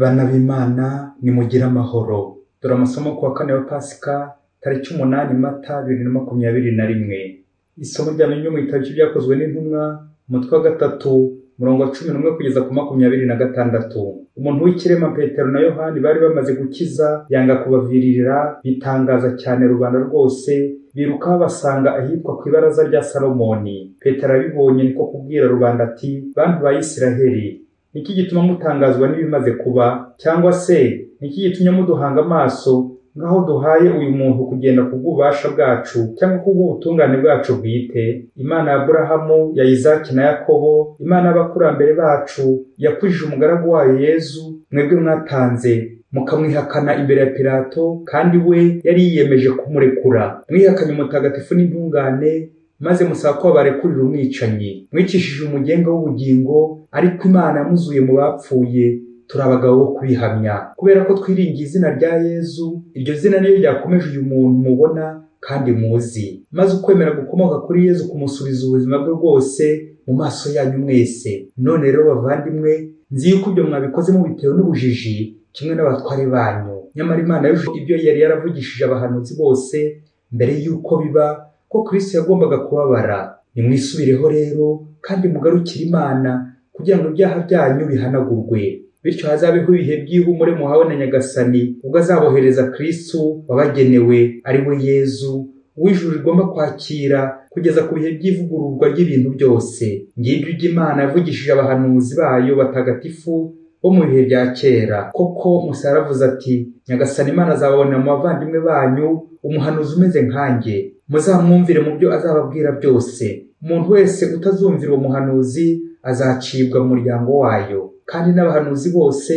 Bana b'Imana nimugire amahoro. Dore amasomo ku wa kane wa Pasika tariki 8 Mata 2021. Isomo ryamenywe mu gitabo cy'ibyakozwe n'intumwa umutwe wa 3 murongo wa 11 kugeza ku 26. Umuntu w'ikirema Petero na Yohani bari bamaze gukiza yanga kubaviririra, bitangaza cyane rubanda rwose, biruka basanga ahitwa ku ibaraza rya Salomoni. Petero abibonye niko kubwira rubanda ati, bantu ba Isiraheli, niki gituma mutangazwa n'ibimaze kuba? Cyangwa se niki gitumye muduhanga amaso ngaho duhaye uyu muntu kugenda kubw'ububasha bwacu cyangwa kubw'ubutungane bwacu bwite? Imana ya Aburahamu, ya Isaki na Yakobo, Imana y'abakurambere bacu yakujije umugaragu wayo Yezu, mwebwe mwatanze mukamwihakana imbere ya Pilato, kandi we yari yiyemeje kumurekura. Mwihakanye umutagatifu n'intungane, maze musaba ko barekurira umwicanyi. Mwicishije umugenga w'ubugingo, ariko Imana yamuzuye mu bapfuye. Turi abagabo bo kubihamya, kubera ko twiringiye izina rya Yezu. Iryo zina niyo ryakomeje uyu muntu mubona kandi muzi, maze ukwemera gukomoka kuri Yezu kumusubiza ubuzima bwe bwose mu maso yanyu mwese. None rero bavandimwe, nzi yuko ibyo mwabikoze mubitewe n'ubujiji kimwe n'abatware banyu. Nyamara Imana yujuje ibyo yari yaravugishije abahanuzi bose mbere yuko biba, ko Kristo yagombaga kubabara. Nimwisubireho rero kandi mugarukire Imana, kugira ngo ibyaha byanyu bihanagurwe, bityo hazabeho ibihe by'ihumure muhawe na Nyagasani, ubwo azabohereza Kristo wabagenewe, ari we Yezu, uw'ijuru rigomba kwakira kugeza ku bihe by'ivugururwa ry'ibintu byose. Ngibyo ibyo Imana yavugishije abahanuzi bayo batagatifu bo mu bihe bya kera. Koko Musa yaravuze ati, Nyagasani Imana azababonera mu bavandimwe banyu umuhanuzi umeze nkanjye, muzamwumvire mu byo azababwira byose. Umuntu wese utazumvira uwo muhanuzi azacibwa mu muryango wayo. Kandi n'abahanuzi bose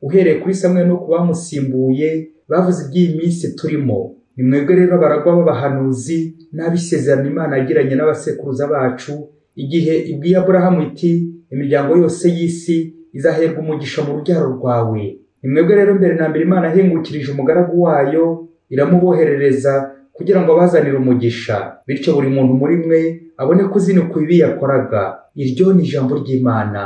uhereye kuri Samweli no kubamusimbuye bavuze iby'iyi minsi turimo. Ni mwebwe rero abaragwa b'abahanuzi n'abisezerano Imana yagiranye n'abasekuruza bacu, igihe ibwiye Aburahamu iti, imiryango yose y'isi izaherwa umugisha mu rubyaro rwawe. Ni mwebwe rero mbere na mbere Imana yahingukirije umugaragu wayo, iramuboherereza kugira ngo abazanire umugisha, bityo buri muntu muri mwe abone kuzinuka ibibi yakoraga. Iryo ni ijambo ry'Imana.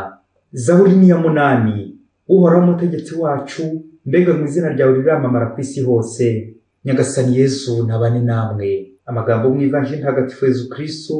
Zaburi ni ya 8. Uhoraho umutegetsi wacu, mbega mu izina ryawe riramamara ku isi hose. Nyagasani Yezu ntabane namwe. Amagambo mu Ivanjili ntagatifu Yezu Kristo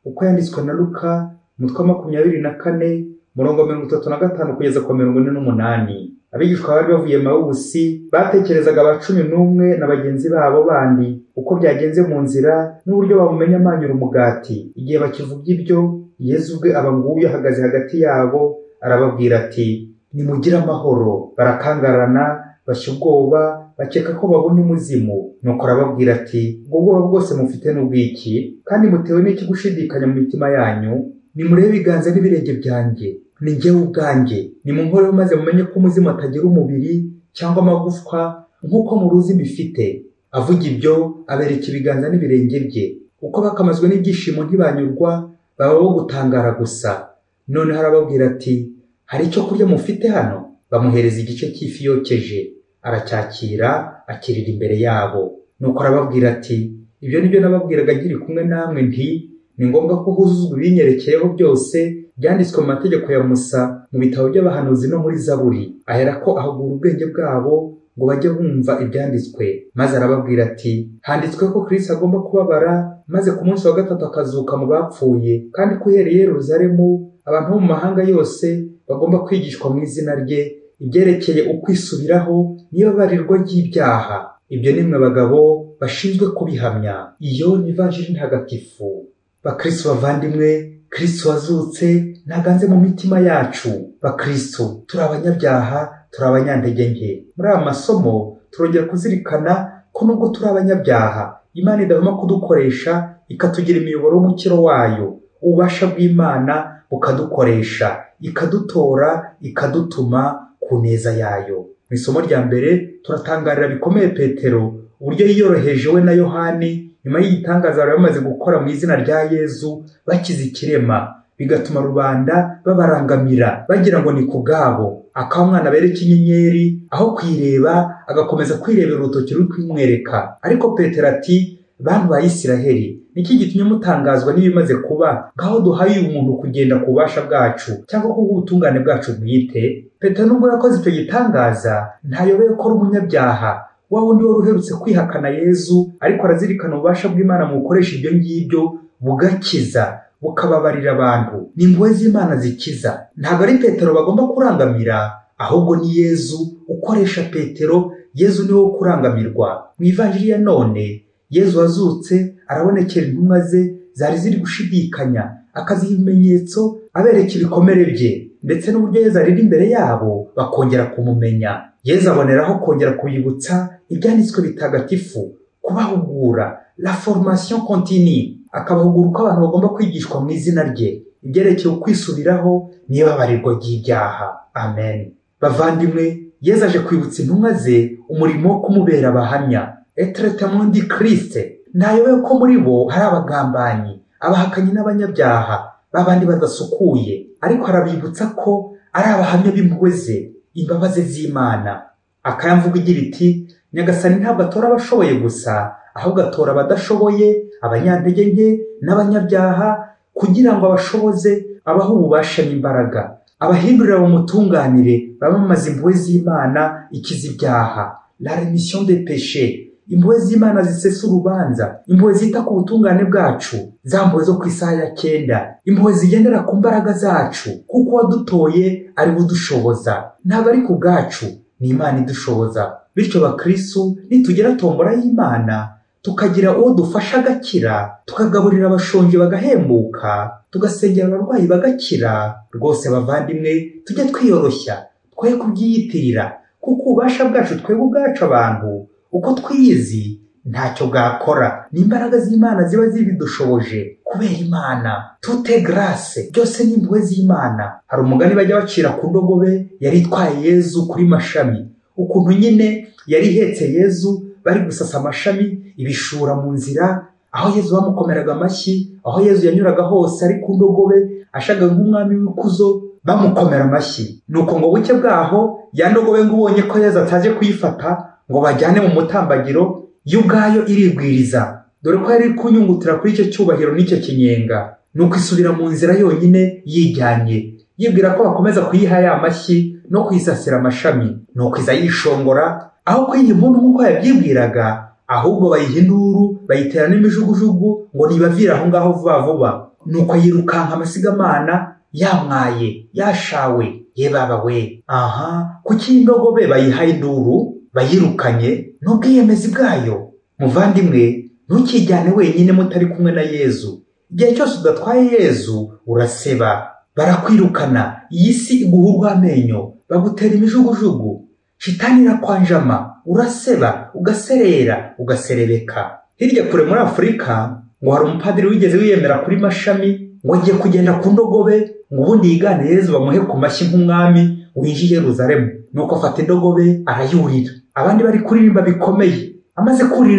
uko yanditswe na Luka umutwe wa 24 murongo 35 kugeza ku 48. Abigishwa bari bavuye Mawusi, batekerezaga aba 11 na bagenzi babo bandi uko byagenze mu nzira n'uburyo bamumenya amanyura umugati. Igihe bakivuga ibyo, Yezu ubwe aba nguye ahagaze hagati yabo, arababwira ati, nimugire amahoro. Barakangarana, bashya ubwoba, bakeka ko babonye umuzimu. Nuko arababwira ati, ubwo bwoba bwose mufite n'ubwiki, kandi mutewe n'iki gushidikanya mu mitima yanyu? Nimurebe ibiganza n'ibirenge byanjye, ni njyewe ubwanjye. Nimunkoreho maze mumenye ko umuzimu atagira umubiri cyangwa amagufwa nk'uko muruzi bifite. Avuga ibyo abereka ibiganza n'ibirenge bye. Uko bakamazwe n'ibyishimo ntibanyurwa, baba bo gutangara gusa. None harababwira ati, hari icyo kurya mufite hano? Bamuhereza igice cy'ifi yokeje, aracyakira akirira imbere yabo. Nuko arababwira ati, ibyo nibyo nababwiraga nkiri kumwe namwe nti, ni ngombwa ko huzuzwa ibinyerekeyeho byose byanditswe mu mategeko ya Musa, mu bitabo by'abahanuzi no muri Zaburi. Aherako ahugura ubwenge bwabo ngo bajye bumva ibyanditswe. Maze arababwira ati, handitswe ko Kristo agomba kubabara, maze ku munsi wa gatatu akazuka mu bapfuye, kandi ko uhereye i Yerusalemu abantu bo mu mahanga yose bagomba kwigishwa mu izina rye ibyerekeye ukwisubiraho n'ibabarirwa ry'ibyaha. Ibyo nimwe bagabo bashinzwe kubihamya. Iyo ni Ivanjili ntagatifu. Bakristo bavandimwe, Kristo wazutse ntaganze mu mitima yacu. Bakristo turi abanyabyaha, turi abanyantege nke. Muri aya masomo turongera kuzirikana ko nubwo turi abanyabyaha, Imana idahwema kudukoresha ikatugira imiyoboro y'umukiro wayo. Ububasha bw'Imana bukadukoresha, ikadutora, ikadutuma ku neza yayo. Mu isomo rya mbere turatangarira bikomeye Petero uburyo yiyoroheje we na Yohani nyuma y'igitangaza bari bamaze gukora mu izina rya Yezu, bakiza ikirema, bigatuma rubanda babarangamira bagira ngo ni kubwabo. Akaba umwana abereka inyenyeri, aho kwireba agakomeza kwirebera urutoki ruri kwimwereka. Ariko Petero ati, bantu ba Isiraheli, niki gitumye mutangazwa n'ibimaze kuba ngaho duhaye umuntu kugenda ku bubasha bwacu cyangwa ku butungane bwacu bwite? Petero nubwo yakoze icyo gitangaza ntayobeye ko ari umunyabyaha, wa wundi wari uherutse kwihakana Yezu, ariko arazirikana ububasha bw'Imana mu gukoresha ibyo ngibyo bugakiza, bukababarira abantu. Ni impuhwe z'Imana zikiza. Ntabwo ari Petero bagomba kurangamira, ahubwo ni Yezu ukoresha Petero. Yezu niwe wo kurangamirwa. Mu ivanjiri ya none, Yezu wazutse arabonekera intumwa ze zari ziri gushidikanya, akaziha ibimenyetso, abereka ibikomere bye, ndetse n'uburyo Yezu ari imbere yabo bakongera kumumenya. Yezu aboneraho kongera kubibutsa ibyanditswe bitagatifu, kubahugura, la formation continue, akabahugura uko abantu bagomba kwigishwa mu izina rye, ibyerekeye ukwisubiraho n'ibabarirwa ry'ibyaha. Amen. Bavandimwe, Yezu aje kwibutsa intumwa ze umurimo wo kumubera abahamya, être témoin du Christ. Ntayobewe ko muri bo hari abagambanyi, abahakanyi n'abanyabyaha, babandi badasukuye, ariko arabibutsa ko ari abahamya b'impuhwe ze, imbabazi z'Imana. Akayamvuga igira iti, Nyagasani ntabwo atora abashoboye gusa, ahubwo atora abadashoboye, abanyantege nke n'abanyabyaha, kugira ngo abashoboze, abahe ububasha n'imbaraga, abahindurira mu mutunganire, bamamaza impuhwe z'Imana ikiza ibyaha, la rémission des péchés. Impuhwe z'Imana zisesa urubanza, impuhwe zita ku butungane bwacu, za mpuhwe zo ku isaha ya 9, impuhwe zigendera ku mbaraga zacu, kuko wadutoye ari budushoboza. Ntabwo ari ku bwacu, ni Imana idushoboza. Bityo bakristo, nitugera tombora y'Imana, tukagira uwo dufasha agakira, tukagaburira abashonje bagahembuka, tugasengera abarwayi bagakira, rwose bavandimwe, tujye twiyoroshya, twe kubyiyitirira, kuko ububasha bwacu twebwe ubwacu abantu, uko twiyizi ntacyo bwakora. Ni imbaraga z'Imana ziba zibidushoboje kubera Imana. Toute grâce, byose ni impuhwe z'Imana. Hari umugani bajya bacira ku ndogobe yari itwaye Yezu kuri Mashami, ukuntu nyine yari ihetse Yezu, bari gusasa amashami, ibishura mu nzira, aho Yezu bamukomeraga amashyi, aho Yezu yanyuraga hose ari ku ndogobe, ashaga nk'umwami w'ikuzo, bamukomera amashyi. Nuko ngo buke bwaho, ya ndogobe ngo ubonye ko Yezu ataje kuyifata ngo bajyane mu mutambagiro, yo ubwayo irigwiriza, dore ko yari kunyungutira kuri icyo cyubahiro n'icyo kinyenga. Nuko isubira mu nzira yonyine yijyanye, yibwira ko bakomeza kuyiha ya mashyi no kuyisasira amashami. Nuko iza yishongora, aho kwiha impundu nk'uko yabyibwiraga, ahubwo bayiha induru, bayitera n'imijugujugu ngo nibavire aho ngaho vuba vuba. Nuko yirukanka amasigamana, yamwaye, yashawe. Ye baba we, aha, kuki indogobe bayiha induru, bayirukanye n'ubwiyemezi bwayo? Muvandimwe, ntukijyane wenyine mutari kumwe na Yezu. Igihe cyose udatwaye Yezu uraseba, barakwirukana, iyi si iguhurwa amenyo, bagutera imijugujugu, shitani irakwanjama, uraseba, ugaserera, ugaserebeka. Hirya kure muri Afurika, ngo hari umupadiri wigeze wiyemera kuri Mashami, ngo agiye kugenda ku ndogobe, ngo ubundi yigane Yezu bamuhe ku mashyi nk'umwami winjiye Yerusalemu. Nuko afata indogobe arayurira. Abandi bari kuririmba bikomeye. Amaze kurira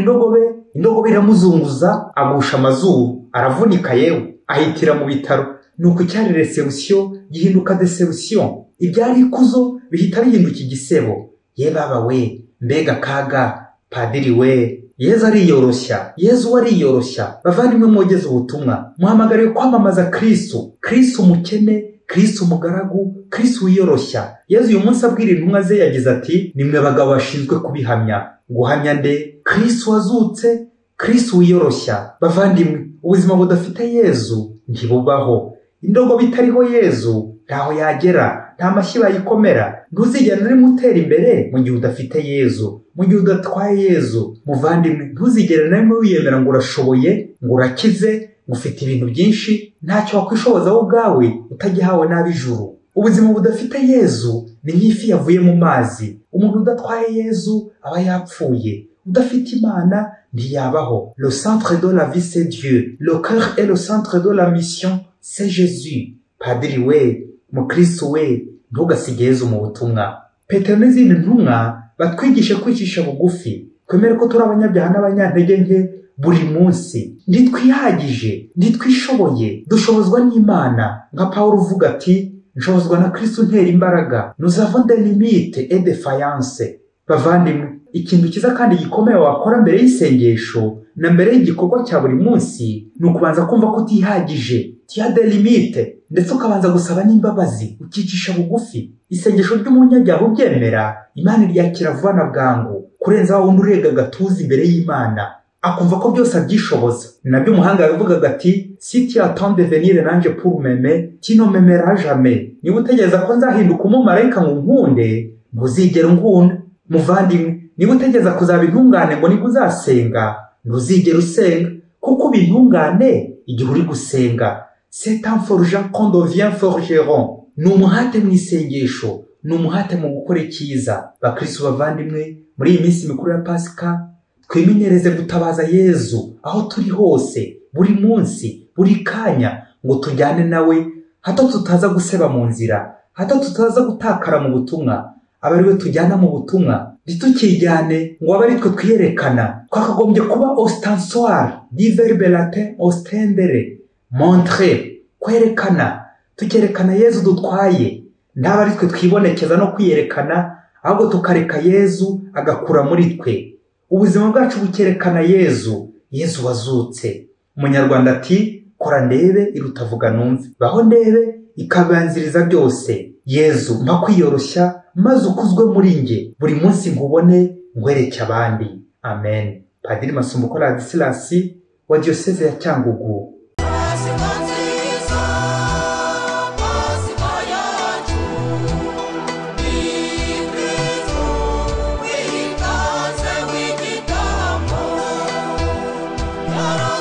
indogobe iramuzunguza, agusha amazuru, aravunika yewe, ahitira mu bitaro. Nuko icyari reception gihinduka deception, ibyari ikuzo bihita bihinduka igisebo. Ye baba we, mbega kaga, padiri we. Yezu ariyoroshya, Yezu ariyoroshya. Bavandimwe mwogeze ubutumwa, muhamagariwe kwamamaza Kristo, Kristo umukene, Kristo umugaragu, Kristo wiyoroshya. Yezu uyu munsi abwira intumwa ze yagize ati, nimwe bagabo bashinzwe kubihamya. Guhamya nde? Kristo wazutse, Kristo wiyoroshya. Bavandimwe, ubuzima budafite Yezu ntibubaho. Indogobe itariho Yezu ntaho yagera, nta mashyi bayikomera. Ntuzigera uri mutera imbere mu gihe udafite Yezu, mu gihe udatwaye Yezu. Muvandimwe, ntuzigera nawe wiyemera ngo urashoboye, ngo urakize, ngo ufite ibintu byinshi, ntacyo wakwishoboza wowe ubwawe utagihawe n'ab'ijuru. Ubuzima budafite Yezu ni nk'ifi yavuye mu mazi. Umuntu udatwaye Yezu aba yapfuye. Udafite Imana ntiyabaho. Le centre de la vie c'est Dieu, le cœur est le centre de la mission, c'est Jésus. Padiri we, mukristo we, ntugasige Yezu mu butumwa. Petero n'izindi ntumwa batwigishe kwicisha bugufi, kwemera ko turi abanyabyaha n'abanyantege nke buri munsi. Ntitwihagije, ntitwishoboye, dushobozwa n'Imana. Nka Pawulo uvuga ati, nshobozwa na Kristo ntera imbaraga. Nous avons des limites et des faillances. Bavandimwe, ikintu cyiza kandi gikomeye wakora mbere y'isengesho na mbere y'igikorwa cya buri munsi ni ukubanza kumva ko utihagije, tiya de limite, ndetse ukabanza gusaba n'imbabazi, ukicisha bugufi. Isengesho ry'umunyabyaha ubyemera, Imana iryakira vuba na bwangu kurenza wa wundi urega agatuza imbere y'Imana akumva ko byose abyishoboza. Nabyo umuhanga yavugaga ati si tu attends de venir l'ange pour m'aimer, tu ne m'aimeras jamais. Niba utegereza ko nzahinduka umumarayika ngo nkunde, ntuzigera unkunda. Muvandimwe, niba utegereza kuzaba intungane ngo nibwo uzasenga, ntuzigera usenga, kuko uba intungane igihe uri gusenga. C'est en forgeant qu'on devient forgeron. Ni umuhate mu isengesho, ni umuhate mu gukora icyiza. Bakristo bavandimwe, muri iyi minsi mikuru ya Pasika twimenyereze gutabaza Yezu aho turi hose, buri munsi, buri kanya, ngo tujyane nawe, hato tutaza guseba mu nzira, hato tutaza gutakara mu butumwa. Aba ari we tujyana mu butumwa, ntitukijyane ngo abe ari twe twiyerekana. Twakagombye kuba ostensoir, du verbe latin ostendere, montrer, kwerekana, tukerekana Yezu dutwaye. Ntaba ari twe twibonekeza no kwiyerekana, ahubwo tukareka Yezu agakura muri twe. Ubuzima bwacu bukerekana Yezu, Yezu wazutse. Umunyarwanda ati kora ndebe iruta vuga numve, baho ndebe ikabanziriza byose. Yezu mpa kwiyoroshya maze ukuzwe muri nge, buri munsi nkubone ngwereke abandi. Amen. Padiri Masumbuko Ladislas wa Diocese ya Cyangugu. Oh